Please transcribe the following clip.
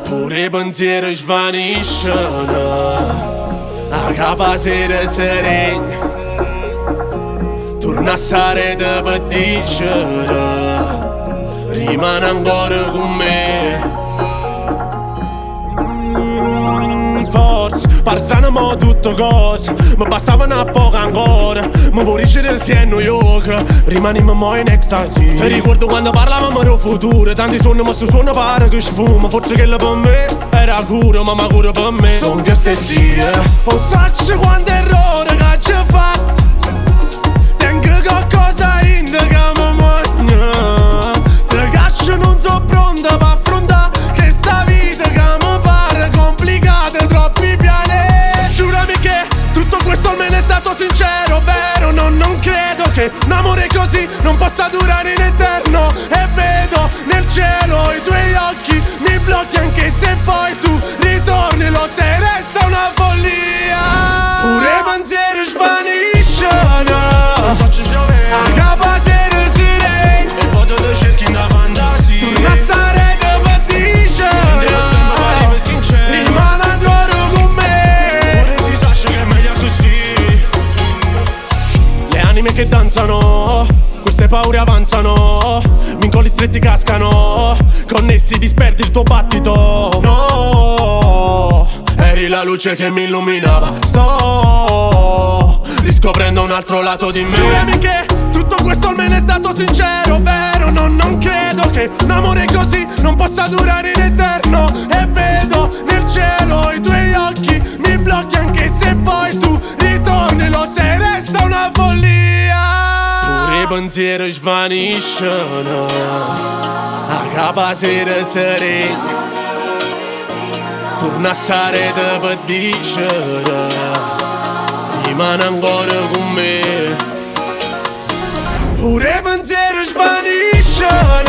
Pure i pensieri svaniscono a capa sera serena. Torna a sarete per dicere rimane ancora con me. Forse pare strano ma tutto cosa mi bastava una poco ancora. Mi vuoi riuscire se a New York rimaniamo mai in ecstasy. Ti ricordo quando parlavamo del futuro, tanti sogni ma su suono pare che sfuma. Forse che per me era cura ma cura per me sono che stessi. O sacci quanto errore che ci ho fatto. Tengo qualcosa in te che mi magna. Te caccio non so pronta per affrontare questa vita che mi pare complicata, troppi piani. Giurami che tutto questo almeno è stato sincero, vero? Non credo che un amore così non possa durare in eterno. E vedo nel cielo i tuoi occhi, mi blocchi anche se poi tu ritorni. Lo sai, resta una follia. Pure i pensieri svaniscono, non so ci piove a capa sera serena. E poi te cerchi in da fantasia. Torna a sarete per dicere rimane ancora con me. Pure si sa che è meglio così. Le anime che danzano, queste paure avanzano, vincoli stretti cascano, connessi disperdi il tuo battito. No, eri la luce che mi illuminava. Sto riscoprendo un altro lato di me. Giurami che tutto questo almeno è stato sincero, vero? Non credo che un amore così non possa durare in eterno. E vedo nel cielo i tuoi occhi, mi blocchi anche se poi tu ritorni. Lo sai, resta una follia. Pure i pensieri svaniscono a capa sera serena. Torna a sarete per dicere rimane ancora con me. Pure i pensieri svaniscono